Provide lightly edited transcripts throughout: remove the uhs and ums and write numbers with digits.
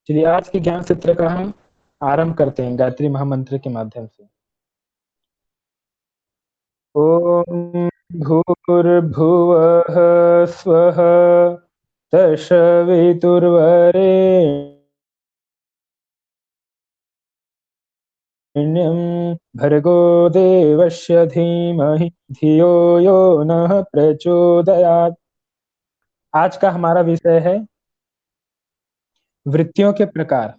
चलिए आज के ज्ञान सत्र का हम आरंभ करते हैं गायत्री महामंत्र के माध्यम से। ओम भूर्भुवः स्वः तत्सवितुर्वरेण्यं भर्गो देवस्य धीमहि धियो यो नः प्रचोदयात्। आज का हमारा विषय है वृत्तियों के प्रकार।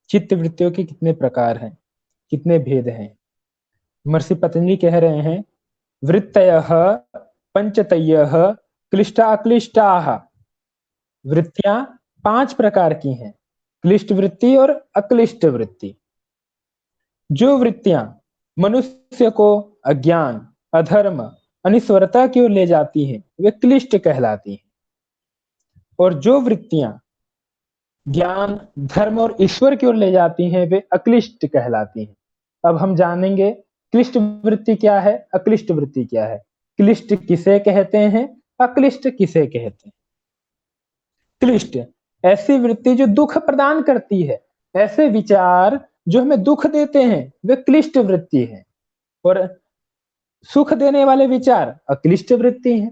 चित्त वृत्तियों के कितने प्रकार हैं, कितने भेद हैं। महर्षि पतंजलि कह रहे हैं वृत्तयः पंचतयः क्लिष्टा अक्लिष्टाः। वृत्तियां 5 प्रकार की हैं, क्लिष्ट वृत्ति और अक्लिष्ट वृत्ति। जो वृत्तियां मनुष्य को अज्ञान, अधर्म, अनिश्वरता की ओर ले जाती हैं वे क्लिष्ट कहलाती हैं, और जो वृत्तियां ज्ञान, धर्म और ईश्वर की ओर ले जाती हैं वे अक्लिष्ट कहलाती हैं। अब हम जानेंगे क्लिष्ट वृत्ति क्या है, अक्लिष्ट वृत्ति क्या है, क्लिष्ट किसे कहते हैं, अक्लिष्ट किसे कहते हैं। क्लिष्ट ऐसी वृत्ति जो दुख प्रदान करती है, ऐसे विचार जो हमें दुख देते हैं वे क्लिष्ट वृत्ति है, और सुख देने वाले विचार अक्लिष्ट वृत्ति है।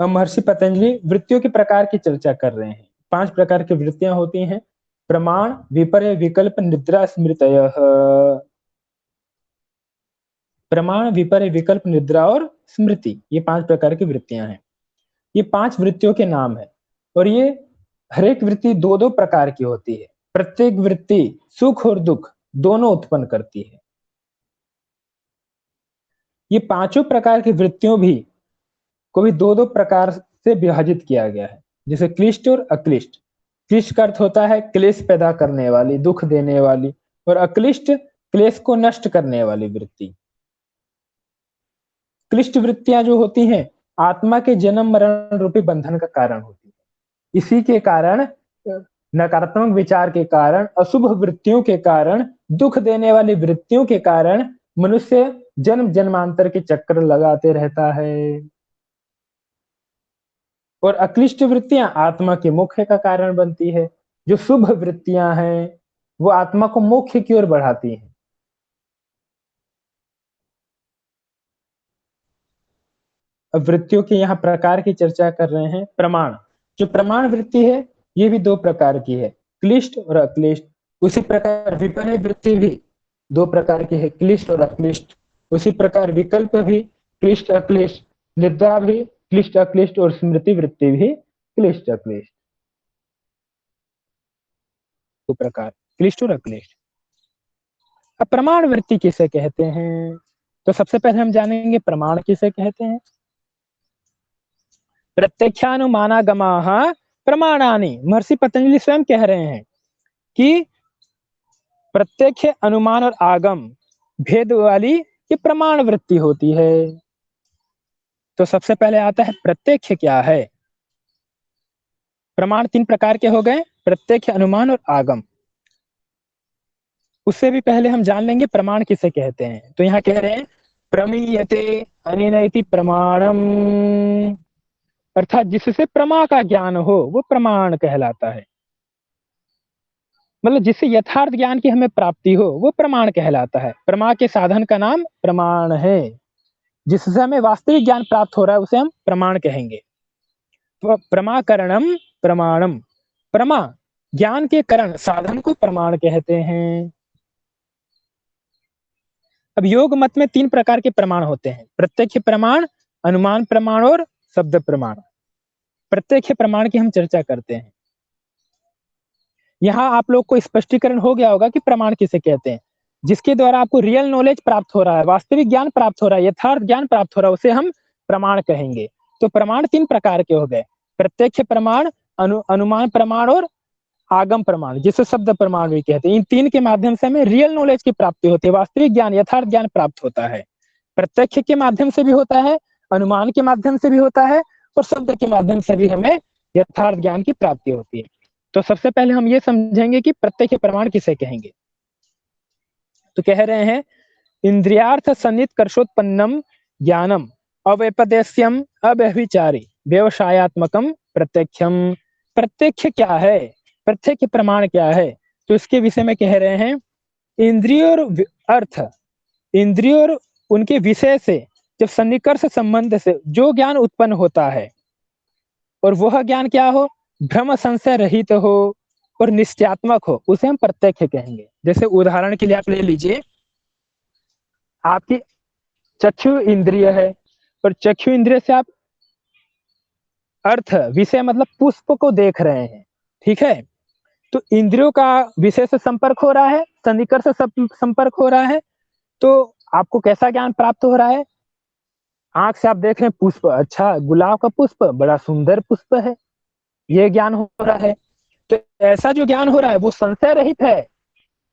अब महर्षि पतंजलि वृत्तियों के प्रकार की चर्चा कर रहे हैं। 5 प्रकार की वृत्तियां होती हैं, प्रमाण, विपर्य, विकल्प, निद्रा, स्मृतयः। प्रमाण, विपर्य, विकल्प, निद्रा और स्मृति, ये 5 प्रकार की वृत्तियां हैं। ये 5 वृत्तियों के नाम है, और ये हर एक वृत्ति 2-2 प्रकार की होती है। प्रत्येक वृत्ति सुख और दुख दोनों उत्पन्न करती है। ये पांचों प्रकार की वृत्तियों भी को भी 2-2 प्रकार से विभाजित किया गया है, जैसे क्लिष्ट और अक्लिष्ट। क्लिष्ट का अर्थ होता है क्लेश पैदा करने वाली, दुख देने वाली, और अक्लिष्ट क्लेश को नष्ट करने वाली वृत्ति। क्लिष्ट वृत्तियां जो होती हैं आत्मा के जन्म मरण रूपी बंधन का कारण होती है। इसी के कारण, नकारात्मक विचार के कारण, अशुभ वृत्तियों के कारण, दुख देने वाली वृत्तियों के कारण मनुष्य जन्म जन्मांतर के चक्र लगाते रहता है। और अक्लिष्ट वृत्तियां आत्मा के मोक्ष का कारण बनती है। जो शुभ वृत्तियां हैं वो आत्मा को मोक्ष की ओर बढ़ाती हैं। अब वृत्तियों के यहाँ प्रकार की चर्चा कर रहे हैं। प्रमाण, जो प्रमाण वृत्ति है ये भी 2 प्रकार की है, क्लिष्ट और अक्लिष्ट। उसी प्रकार विपर्य वृत्ति भी 2 प्रकार की है, क्लिष्ट और अक्लिष्ट। उसी प्रकार विकल्प भी क्लिष्ट अक्लिष्ट, निद्रा भी क्लिष्ट अक्लिष्ट, और स्मृति वृत्ति भी क्लिष्ट अक्लिष्ट। 2 प्रकार, क्लिष्ट और अक्लिष्ट। अब प्रमाण वृत्ति किसे कहते हैं, तो सबसे पहले हम जानेंगे प्रमाण किसे कहते हैं। प्रत्यक्षानुमानागमाः प्रमाणानि। महर्षि पतंजलि स्वयं कह रहे हैं कि प्रत्यक्ष, अनुमान और आगम भेद वाली ये प्रमाण वृत्ति होती है। तो सबसे पहले आता है प्रत्यक्ष क्या है। प्रमाण 3 प्रकार के हो गए, प्रत्यक्ष, अनुमान और आगम। उससे भी पहले हम जान लेंगे प्रमाण किसे कहते हैं। तो यहाँ कह रहे हैं प्रमीयते अनेन इति प्रमाणम, अर्थात जिससे प्रमा का ज्ञान हो वो प्रमाण कहलाता है। मतलब जिससे यथार्थ ज्ञान की हमें प्राप्ति हो वो प्रमाण कहलाता है। प्रमा के साधन का नाम प्रमाण है। जिससे हमें वास्तविक ज्ञान प्राप्त हो रहा है उसे हम प्रमाण कहेंगे। तो प्रमाकरणम प्रमाणम, प्रमा ज्ञान के करण साधन को प्रमाण कहते हैं। अब योग मत में 3 प्रकार के प्रमाण होते हैं, प्रत्यक्ष प्रमाण, अनुमान प्रमाण और शब्द प्रमाण। प्रत्यक्ष प्रमाण की हम चर्चा करते हैं। यहाँ आप लोग को स्पष्टीकरण हो गया होगा कि प्रमाण किसे कहते हैं। जिसके द्वारा आपको रियल नॉलेज प्राप्त हो रहा है, वास्तविक ज्ञान प्राप्त हो रहा है, यथार्थ ज्ञान प्राप्त हो रहा है, उसे हम प्रमाण कहेंगे। तो प्रमाण 3 प्रकार के हो गए, प्रत्यक्ष प्रमाण, अनुमान प्रमाण और आगम प्रमाण, जिसे शब्द प्रमाण भी कहते हैं। इन 3 के माध्यम से हमें रियल नॉलेज की प्राप्ति होती है, वास्तविक ज्ञान, यथार्थ ज्ञान प्राप्त होता है। प्रत्यक्ष के माध्यम से भी होता है, अनुमान के माध्यम से भी होता है, और शब्द के माध्यम से भी हमें यथार्थ ज्ञान की प्राप्ति होती है। तो सबसे पहले हम ये समझेंगे कि प्रत्यक्ष प्रमाण किसे कहेंगे। तो कह रहे हैं इंद्रियार्थ सन्नित कर्षोत्पन्नम ज्ञानम अव्यपदेश्यम अव्यभिचारी व्यवसायत्मकम प्रत्यक्षम प्रत्यक्ष क्या है, प्रत्यक्ष प्रमाण क्या है, तो इसके विषय में कह रहे हैं इंद्रिय और अर्थ, इंद्रिय और उनके विषय से जब सन्निकर्ष संबंध से जो ज्ञान उत्पन्न होता है और वह ज्ञान क्या हो, भ्रम संशय रहित हो और निश्चयात्मक हो, उसे हम प्रत्यक्ष कहेंगे। जैसे उदाहरण के लिए आप ले लीजिए, आपकी चक्षु इंद्रिय है और चक्षु इंद्रिय से आप अर्थ विषय मतलब पुष्प को देख रहे हैं, ठीक है। तो इंद्रियों का विषय से संपर्क हो रहा है, सन्निकर्ष से संपर्क हो रहा है, तो आपको कैसा ज्ञान प्राप्त हो रहा है, आंख से आप देख रहे हैं पुष्प, अच्छा गुलाब का पुष्प बड़ा सुंदर पुष्प है, ये ज्ञान हो रहा है। तो ऐसा जो ज्ञान हो रहा है वो संशय रहित है,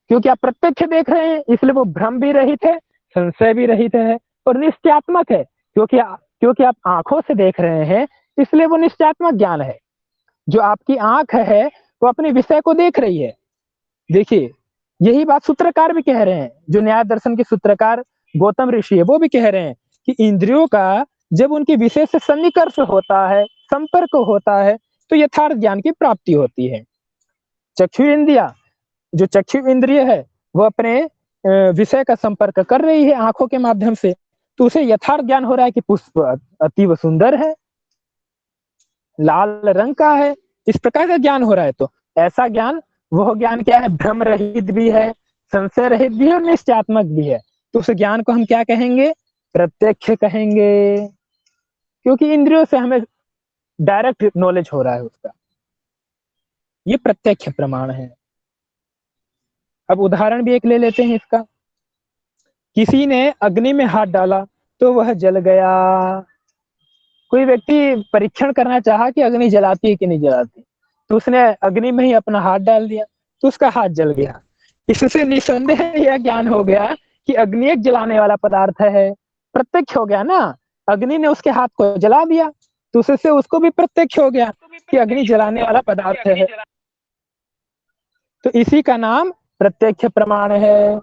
क्योंकि आप प्रत्यक्ष देख रहे हैं, इसलिए वो भ्रम भी रहित है, संशय भी रहित है और निश्चयात्मक है, क्योंकि आप आंखों से देख रहे हैं, इसलिए वो निश्चयात्मक ज्ञान है। जो आपकी आंख है वो अपने विषय को देख रही है। देखिए यही बात सूत्रकार भी कह रहे हैं, जो न्याय दर्शन के सूत्रकार गौतम ऋषि है वो भी कह रहे हैं कि इंद्रियों का जब उनके विषय से सन्निकर्ष होता है, संपर्क होता है, तो यथार्थ ज्ञान की प्राप्ति होती है। चक्षु इंद्रिया, जो चक्षु इंद्रिय है वो अपने विषय का संपर्क कर रही है आंखों के माध्यम से, तो उसे यथार्थ ज्ञान हो रहा है कि पुष्प अतीव सुंदर है, लाल रंग का है, इस प्रकार का ज्ञान हो रहा है। तो ऐसा ज्ञान, वह ज्ञान क्या है, भ्रम रहित भी है, संशय रहित भी है और निश्चयात्मक भी है। तो उस ज्ञान को हम क्या कहेंगे, प्रत्यक्ष कहेंगे, क्योंकि इंद्रियों से हमें डायरेक्ट नॉलेज हो रहा है उसका, ये प्रत्यक्ष प्रमाण है। अब उदाहरण भी एक ले लेते हैं इसका। किसी ने अग्नि में हाथ डाला तो वह जल गया। कोई व्यक्ति परीक्षण करना चाहा कि अग्नि जलाती है कि नहीं जलाती, तो उसने अग्नि में ही अपना हाथ डाल दिया तो उसका हाथ जल गया। इससे निसंदेह यह ज्ञान हो गया कि अग्नि एक जलाने वाला पदार्थ है, प्रत्यक्ष हो गया ना, अग्नि ने उसके हाथ को जला दिया, तो उससे उसको भी प्रत्यक्ष हो गया कि अग्नि जलाने वाला पदार्थ है। तो इसी का नाम प्रत्यक्ष प्रमाण है।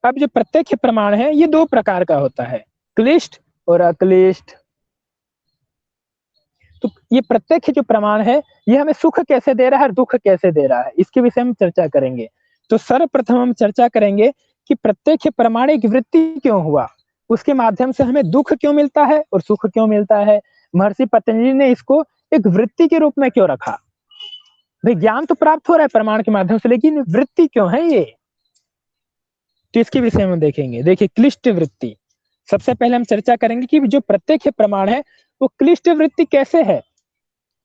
अब जो प्रत्यक्ष प्रमाण है ये दो प्रकार का होता है, क्लिष्ट और अक्लिष्ट। तो ये प्रत्यक्ष जो प्रमाण है ये हमें सुख कैसे दे रहा है और दुख कैसे दे रहा है, इसके विषय में चर्चा करेंगे। तो सर्वप्रथम हम चर्चा करेंगे कि प्रत्यक्ष प्रमाणिक वृत्ति क्यों हुआ, उसके माध्यम से हमें दुख क्यों मिलता है और सुख क्यों मिलता है। महर्षि पतंजलि ने इसको एक वृत्ति के रूप में क्यों रखा, भाई ज्ञान तो प्राप्त हो रहा है प्रमाण के माध्यम से, लेकिन वृत्ति क्यों है ये, तो इसके विषय में देखेंगे। देखिए क्लिष्ट वृत्ति, सबसे पहले हम चर्चा करेंगे कि जो प्रत्यक्ष प्रमाण है वो क्लिष्ट वृत्ति कैसे है।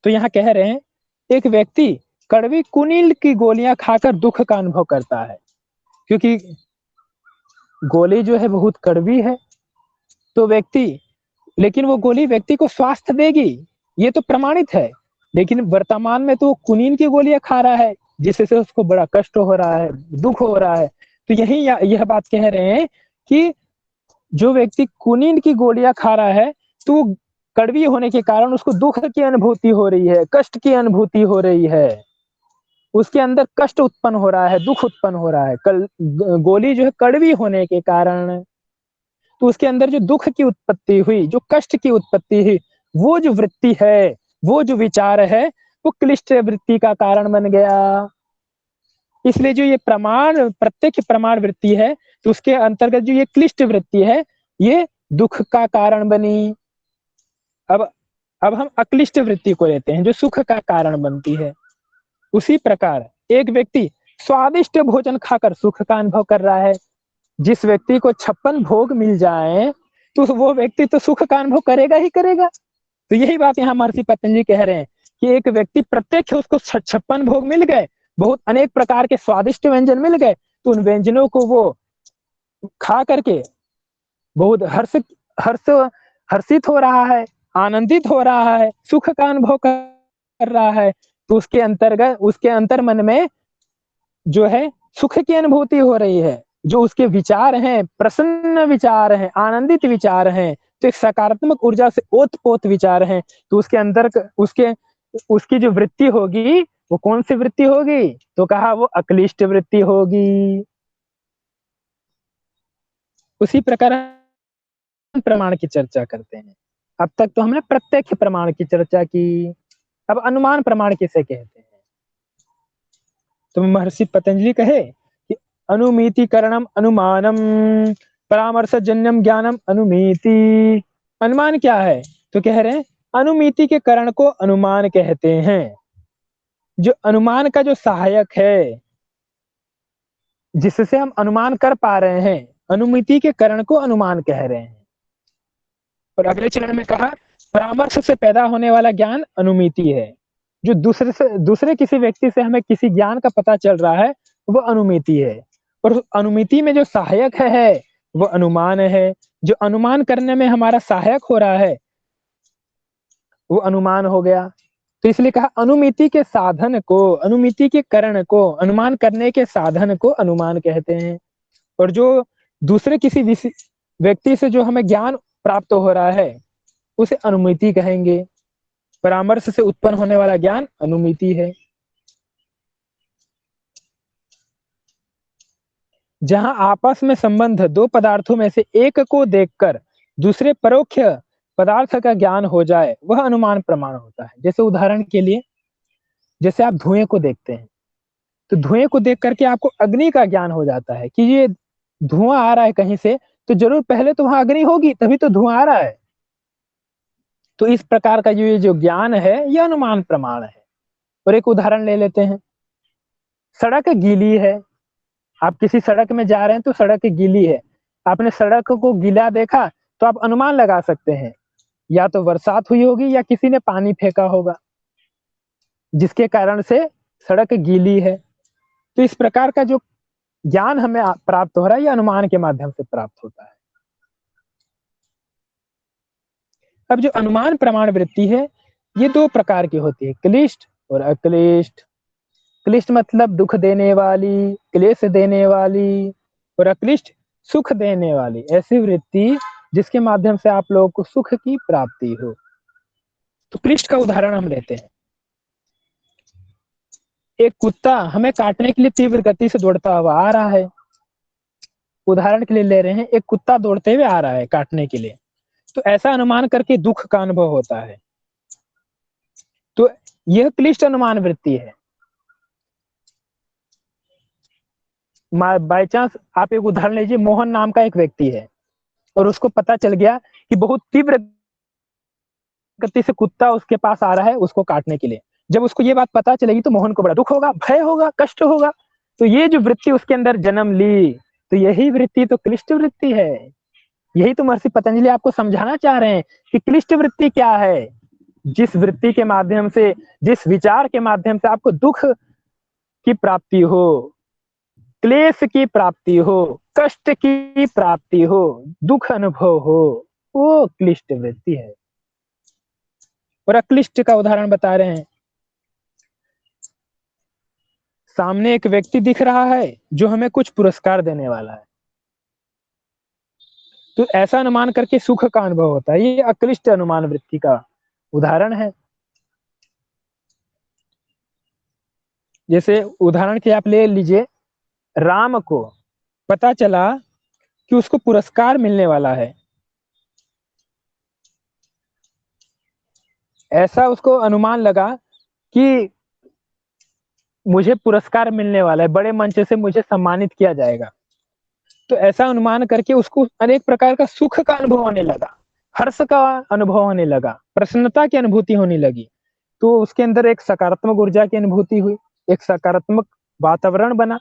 तो यहाँ कह रहे हैं एक व्यक्ति कड़वी कुनील की गोलियां खाकर दुख का अनुभव करता है, क्योंकि गोली जो है बहुत कड़वी है, तो व्यक्ति, लेकिन वो गोली व्यक्ति को स्वास्थ्य देगी ये तो प्रमाणित है, लेकिन वर्तमान में तो वो कुनील की गोलियां खा रहा है जिससे उसको बड़ा कष्ट हो रहा है, दुख हो रहा है। तो यही यह बात कह रहे हैं कि जो व्यक्ति कुनील की गोलियां खा रहा है तो कड़वी होने के कारण उसको दुख की अनुभूति हो रही है, कष्ट की अनुभूति हो रही है, उसके अंदर कष्ट उत्पन्न हो रहा है, दुख उत्पन्न हो रहा है। गोली जो है कड़वी होने के कारण, तो उसके अंदर जो दुख की उत्पत्ति हुई, जो कष्ट की उत्पत्ति हुई, वो जो वृत्ति है, वो जो विचार है, वो क्लिष्ट वृत्ति का कारण बन गया। इसलिए जो ये प्रमाण, प्रत्यक्ष प्रमाण वृत्ति है, तो उसके अंतर्गत जो ये क्लिष्ट वृत्ति है ये दुख का कारण बनी। अब हम अक्लिष्ट वृत्ति को लेते हैं जो सुख का कारण बनती है। उसी प्रकार एक व्यक्ति स्वादिष्ट भोजन खाकर सुख का अनुभव कर रहा है, जिस व्यक्ति को 56 भोग मिल जाए तो वो व्यक्ति तो सुख का अनुभव करेगा ही करेगा। तो यही बात यहाँ महर्षि पतंजलि कह रहे हैं कि एक व्यक्ति प्रत्यक्ष उसको 56 भोग मिल गए, बहुत अनेक प्रकार के स्वादिष्ट व्यंजन मिल गए, तो उन व्यंजनों को वो खा करके बहुत हर्ष हर्षित हो रहा है, आनंदित हो रहा है, सुख का अनुभव कर रहा है। तो उसके अंतर्गत, उसके अंतर मन में जो है सुख की अनुभूति हो रही है, जो उसके विचार हैं प्रसन्न विचार हैं, आनंदित विचार हैं, तो एक सकारात्मक ऊर्जा से ओतपोत विचार हैं। तो उसके अंदर उसके उसकी जो वृत्ति होगी वो कौन सी वृत्ति होगी, तो कहा वो अक्लिष्ट वृत्ति होगी। उसी प्रकार प्रमाण की चर्चा करते हैं। अब तक तो हमने प्रत्यक्ष प्रमाण की चर्चा की, अब अनुमान प्रमाण किसे कहते हैं? तो महर्षि पतंजलि कहे कि अनुमीतिकरणम अनुमानम परामर्शजन्यम ज्ञानम अनुमीति। अनुमान क्या है? तो कह रहे हैं अनुमीति के करण को अनुमान कहते हैं। जो अनुमान का जो सहायक है, जिससे हम अनुमान कर पा रहे हैं, अनुमिति के करण को अनुमान कह रहे हैं। और अगले चरण में कहा परामर्श से पैदा होने वाला ज्ञान अनुमिति है। जो दूसरे किसी व्यक्ति से हमें किसी ज्ञान का पता चल रहा है, वो अनुमिति है। और अनुमिति में जो सहायक है वो अनुमान है। जो अनुमान करने में हमारा सहायक हो रहा है वो अनुमान हो गया। तो इसलिए कहा अनुमिति के साधन को, अनुमिति के करण को, अनुमान करने के साधन को अनुमान कहते हैं। और जो दूसरे किसी व्यक्ति से जो हमें ज्ञान प्राप्त हो रहा है उसे अनुमिति कहेंगे। परामर्श से उत्पन्न होने वाला ज्ञान अनुमिति है। जहां आपस में संबंध दो पदार्थों में से एक को देखकर दूसरे परोक्ष पदार्थ का ज्ञान हो जाए वह अनुमान प्रमाण होता है। जैसे उदाहरण के लिए, जैसे आप धुएं को देखते हैं, तो धुएं को देख करके आपको अग्नि का ज्ञान हो जाता है कि ये धुआं आ रहा है कहीं से, तो जरूर पहले तो वहां अग्नि होगी तभी तो धुआं आ रहा है। तो इस प्रकार का ये जो ज्ञान है यह अनुमान प्रमाण है। और एक उदाहरण ले लेते हैं, सड़क गीली है, आप किसी सड़क में जा रहे हैं तो सड़क गीली है, आपने सड़क को गीला देखा तो आप अनुमान लगा सकते हैं या तो बरसात हुई होगी या किसी ने पानी फेंका होगा जिसके कारण से सड़क गीली है। तो इस प्रकार का जो ज्ञान हमें प्राप्त हो रहा है यह अनुमान के माध्यम से प्राप्त होता है। अब जो अनुमान प्रमाण वृत्ति है ये दो प्रकार की होती है, क्लिष्ट और अक्लिष्ट। क्लिष्ट मतलब दुख देने वाली, क्लेश देने वाली, और अक्लिष्ट सुख देने वाली। ऐसी वृत्ति जिसके माध्यम से आप लोगों को सुख की प्राप्ति हो। तो क्लिष्ट का उदाहरण हम लेते हैं, एक कुत्ता हमें काटने के लिए तीव्र गति से दौड़ता हुआ आ रहा है। उदाहरण के लिए ले रहे हैं, एक कुत्ता दौड़ते हुए आ रहा है काटने के लिए, तो ऐसा अनुमान करके दुख का अनुभव होता है। तो यह क्लिष्ट अनुमान वृत्ति है। बाई चांस आप एक उदाहरण लीजिए, मोहन नाम का एक व्यक्ति है और उसको पता चल गया कि बहुत तीव्र गति से कुत्ता उसके पास आ रहा है उसको काटने के लिए। जब उसको ये बात पता चलेगी तो मोहन को बड़ा दुख होगा, भय होगा, कष्ट होगा। तो ये जो वृत्ति उसके अंदर जन्म ली, तो यही वृत्ति तो क्लिष्ट वृत्ति है। यही तो महर्षि पतंजलि आपको समझाना चाह रहे हैं कि क्लिष्ट वृत्ति क्या है। जिस वृत्ति के माध्यम से, जिस विचार के माध्यम से आपको दुख की प्राप्ति हो, क्लेश की प्राप्ति हो, कष्ट की प्राप्ति हो, दुख अनुभव हो, वो क्लिष्ट वृत्ति है। और अक्लिष्ट का उदाहरण बता रहे हैं, सामने एक व्यक्ति दिख रहा है जो हमें कुछ पुरस्कार देने वाला है, तो ऐसा अनुमान करके सुख का अनुभव होता है। ये अक्लिष्ट अनुमान वृत्ति का उदाहरण है। जैसे उदाहरण के आप ले लीजिए, राम को पता चला कि उसको पुरस्कार मिलने वाला है, ऐसा उसको अनुमान लगा कि मुझे पुरस्कार मिलने वाला है, बड़े मंच से मुझे सम्मानित किया जाएगा। तो ऐसा अनुमान करके उसको अनेक प्रकार का सुख का अनुभव होने लगा, हर्ष का अनुभव होने लगा, प्रसन्नता की अनुभूति होने लगी। तो उसके अंदर एक सकारात्मक ऊर्जा की अनुभूति हुई, एक सकारात्मक वातावरण बना।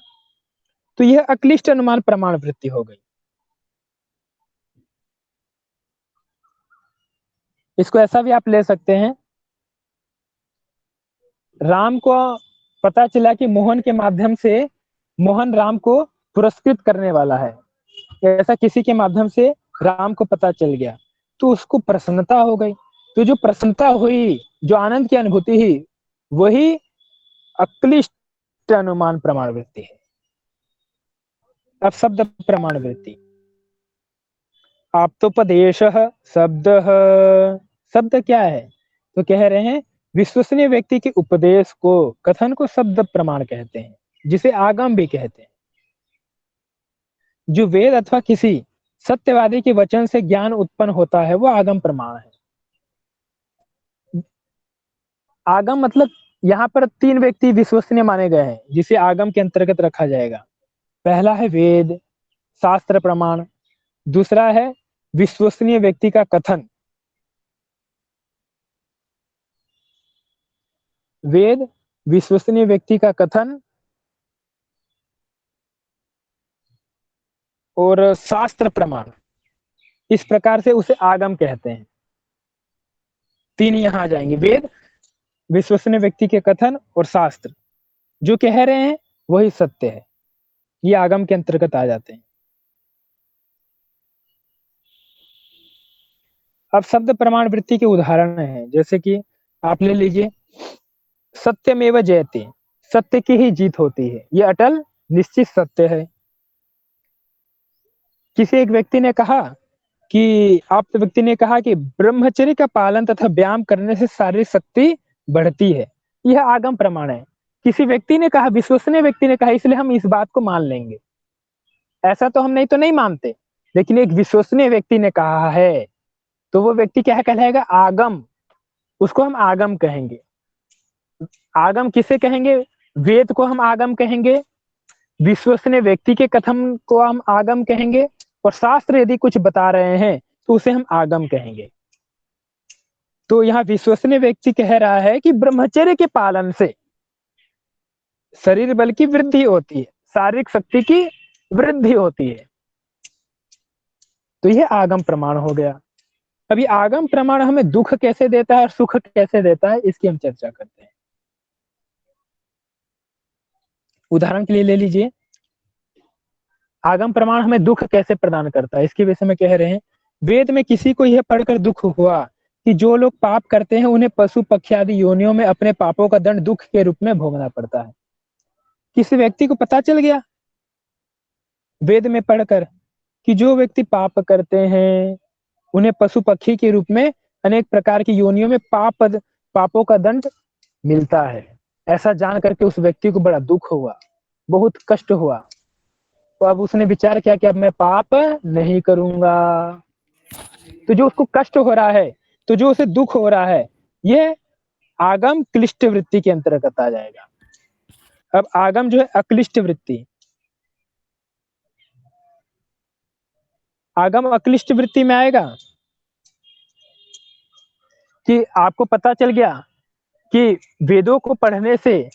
तो यह अक्लिष्ट अनुमान प्रमाण वृत्ति हो गई। इसको ऐसा भी आप ले सकते हैं, राम को पता चला कि मोहन के माध्यम से मोहन राम को पुरस्कृत करने वाला है, ऐसा किसी के माध्यम से राम को पता चल गया, तो उसको प्रसन्नता हो गई। तो जो प्रसन्नता हुई, जो आनंद की अनुभूति हुई, वही अक्लिष्ट अनुमान प्रमाण वृत्ति है। अब शब्द प्रमाण वृत्ति, आप्तोपदेश शब्द। शब्द क्या है? तो कह रहे हैं विश्वसनीय व्यक्ति के उपदेश को, कथन को शब्द प्रमाण कहते हैं, जिसे आगम भी कहते हैं। जो वेद अथवा किसी सत्यवादी के वचन से ज्ञान उत्पन्न होता है वो आगम प्रमाण है। आगम मतलब यहाँ पर तीन व्यक्ति विश्वसनीय माने गए हैं जिसे आगम के अंतर्गत रखा जाएगा। पहला है वेद, शास्त्र प्रमाण। दूसरा है विश्वसनीय व्यक्ति का कथन। वेद, विश्वसनीय व्यक्ति का कथन और शास्त्र प्रमाण, इस प्रकार से उसे आगम कहते हैं। तीन यहाँ आ जाएंगे, वेद, विश्वसनीय व्यक्ति के कथन और शास्त्र। जो कह रहे हैं वही सत्य है, ये आगम के अंतर्गत आ जाते हैं। अब शब्द प्रमाण वृत्ति के उदाहरण हैं, जैसे कि आप ले लीजिए सत्यमेव जयते, सत्य की ही जीत होती है, ये अटल निश्चित सत्य है। किसी एक व्यक्ति ने कहा कि आप व्यक्ति ने कहा कि ब्रह्मचर्य का पालन तथा व्यायाम करने से शारीरिक शक्ति बढ़ती है, यह आगम प्रमाण है। किसी व्यक्ति ने कहा, विश्वसनीय व्यक्ति ने कहा, इसलिए हम इस बात को मान लेंगे। ऐसा तो हम नहीं मानते, लेकिन एक विश्वसनीय व्यक्ति ने कहा है तो वो व्यक्ति क्या कहलाएगा? आगम। उसको हम आगम कहेंगे। आगम किसे कहेंगे? वेद को हम आगम कहेंगे, विश्वसनीय व्यक्ति के कथन को हम आगम कहेंगे, और शास्त्र यदि कुछ बता रहे हैं तो उसे हम आगम कहेंगे। तो यहाँ विश्वसनीय व्यक्ति कह रहा है कि ब्रह्मचर्य के पालन से शरीर बल की वृद्धि होती है, शारीरिक शक्ति की वृद्धि होती है, तो यह आगम प्रमाण हो गया। अभी आगम प्रमाण हमें दुख कैसे देता है और सुख कैसे देता है, इसकी हम चर्चा करते हैं। उदाहरण के लिए ले लीजिए, आगम प्रमाण हमें दुख कैसे प्रदान करता है, इसके विषय में कह रहे हैं। वेद में किसी को यह पढ़कर दुख हुआ कि जो लोग पाप करते हैं उन्हें पशु पक्षी आदि योनियों में अपने पापों का दंड दुख के रूप में भोगना पड़ता है। किसी व्यक्ति को पता चल गया वेद में पढ़कर कि जो व्यक्ति पाप करते हैं उन्हें पशु पक्षी के रूप में अनेक प्रकार की योनियों में पापों का दंड मिलता है। ऐसा जान करके उस व्यक्ति को बड़ा दुख हुआ, बहुत कष्ट हुआ। तो अब उसने विचार किया कि अब मैं पाप नहीं करूंगा। तो जो उसको कष्ट हो रहा है, तो जो उसे दुख हो रहा है, ये आगम क्लिष्ट वृत्ति के अंतर्गत आ जाएगा। अब आगम जो है अक्लिष्ट वृत्ति, आगम अक्लिष्ट वृत्ति में आएगा कि आपको पता चल गया कि वेदों को पढ़ने से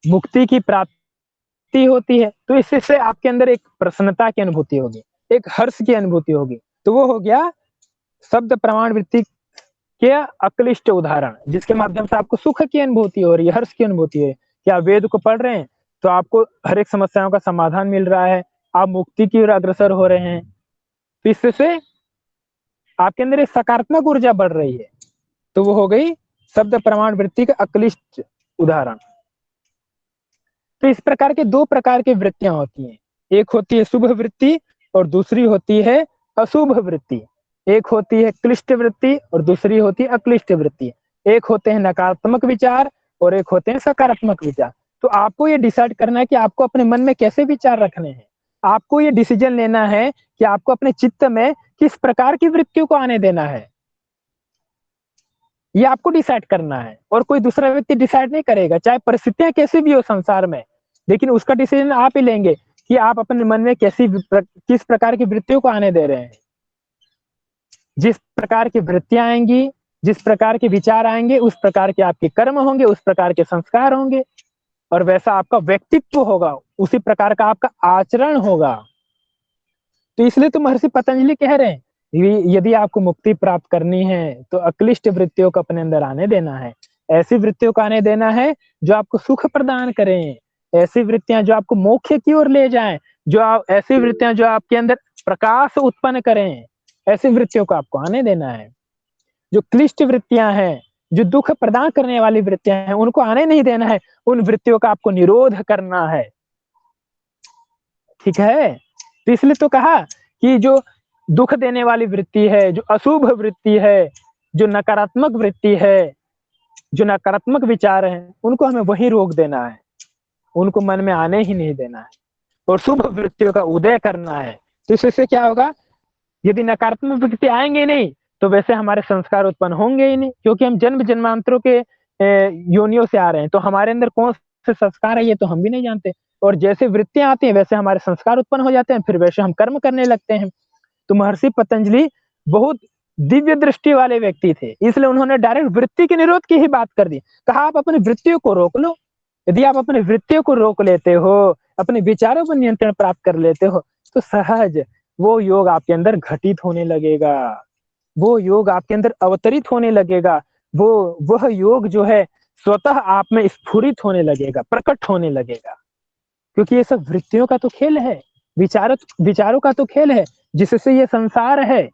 मुक्ति की प्राप्ति होती है, तो इससे आपके अंदर एक प्रसन्नता की अनुभूति होगी, एक हर्ष की अनुभूति होगी। तो वो हो गया शब्द प्रमाण वृत्ति के अक्लिष्ट उदाहरण, जिसके माध्यम से आपको सुख की अनुभूति हो रही है, हर्ष की अनुभूति है कि आप वेद को पढ़ रहे हैं तो आपको हर एक समस्याओं का समाधान मिल रहा है, आप मुक्ति की ओर अग्रसर हो रहे हैं। तो इससे आपके अंदर एक सकारात्मक ऊर्जा बढ़ रही है। तो वो हो गई शब्द प्रमाण वृत्ति का अक्लिष्ट उदाहरण। तो इस प्रकार के दो प्रकार की वृत्तियां होती हैं, एक होती है शुभ वृत्ति और दूसरी होती है अशुभ वृत्ति। एक होती है क्लिष्ट वृत्ति और दूसरी होती है अक्लिष्ट वृत्ति। एक होते हैं नकारात्मक विचार और एक होते हैं सकारात्मक विचार। तो आपको ये डिसाइड करना है कि आपको अपने मन में कैसे विचार रखने हैं। आपको ये डिसीजन लेना है कि आपको अपने चित्त में किस प्रकार की वृत्तियों को आने देना है, ये आपको डिसाइड करना है, और कोई दूसरा व्यक्ति डिसाइड नहीं करेगा। चाहे परिस्थितियां कैसी भी हो संसार में, लेकिन उसका डिसीजन आप ही लेंगे कि आप अपने मन में किस प्रकार की वृत्तियों को आने दे रहे हैं। जिस प्रकार की वृत्तियां आएंगी, जिस प्रकार के विचार आएंगे, उस प्रकार के आपके कर्म होंगे, उस प्रकार के संस्कार होंगे, और वैसा आपका व्यक्तित्व होगा, उसी प्रकार का आपका आचरण होगा। तो इसलिए तो महर्षि पतंजलि कह रहे हैं यदि आपको मुक्ति प्राप्त करनी है तो अक्लिष्ट वृत्तियों को अपने अंदर आने देना है। ऐसी वृत्तियों को आने देना है जो आपको सुख प्रदान करें, ऐसी वृत्तियां जो आपको मोक्ष की ओर ले जाएं, ऐसी वृत्तियां जो आपके अंदर प्रकाश उत्पन्न करें, ऐसी वृत्तियों को आपको आने देना है। जो क्लिष्ट वृत्तियां हैं, जो दुख प्रदान करने वाली वृत्तियां हैं, उनको आने नहीं देना है, उन वृत्तियों का आपको निरोध करना है। ठीक है, तो इसलिए तो कहा कि जो दुख देने वाली वृत्ति है, जो अशुभ वृत्ति है, जो नकारात्मक वृत्ति है, जो नकारात्मक विचार हैं, उनको हमें वहीं रोक देना है, उनको मन में आने ही नहीं देना है, और शुभ वृत्तियों का उदय करना है। तो इससे क्या होगा, यदि नकारात्मक वृत्ति आएंगे नहीं तो वैसे हमारे संस्कार उत्पन्न होंगे ही नहीं, क्योंकि हम जन्म जन्मांतरों के योनियों से आ रहे हैं, तो हमारे अंदर कौन से संस्कार है ये तो हम भी नहीं जानते। और जैसे वृत्तियां आती हैं वैसे हमारे संस्कार उत्पन्न हो जाते हैं, फिर वैसे हम कर्म करने लगते हैं। तो महर्षि पतंजलि बहुत दिव्य दृष्टि वाले व्यक्ति थे, इसलिए उन्होंने डायरेक्ट वृत्ति के निरोध की ही बात कर दी। कहा आप अपनी वृत्तियों को रोक लो। यदि आप अपनी वृत्तियों को रोक लेते हो, अपने विचारों पर नियंत्रण प्राप्त कर लेते हो, तो सहज वो योग आपके अंदर घटित होने लगेगा, वो योग आपके अंदर अवतरित होने लगेगा, वो वह योग जो है स्वतः आप में स्फुरित होने लगेगा, प्रकट होने लगेगा। क्योंकि ये सब वृत्तियों का तो खेल है, विचारों का तो खेल है, जिससे ये संसार है।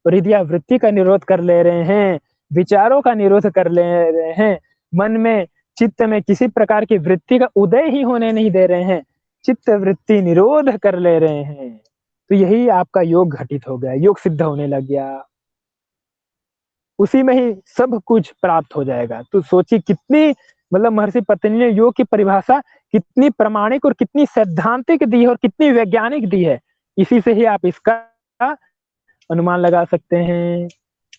और यदि आप वृत्ति का निरोध कर ले रहे हैं, विचारों का निरोध कर ले रहे हैं, मन में चित्त में किसी प्रकार की वृत्ति का उदय ही होने नहीं दे रहे हैं, चित्त वृत्ति निरोध कर ले रहे हैं, तो यही आपका योग घटित हो गया, योग सिद्ध होने लग गया। उसी में ही सब कुछ प्राप्त हो जाएगा। तो सोचिए कितनी, मतलब महर्षि पतंजलि ने योग की परिभाषा कितनी प्रामाणिक और कितनी सैद्धांतिक दी है और कितनी वैज्ञानिक दी है। इसी से ही आप इसका अनुमान लगा सकते हैं।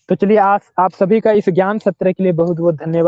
तो चलिए आप सभी का इस ज्ञान सत्र के लिए बहुत बहुत धन्यवाद।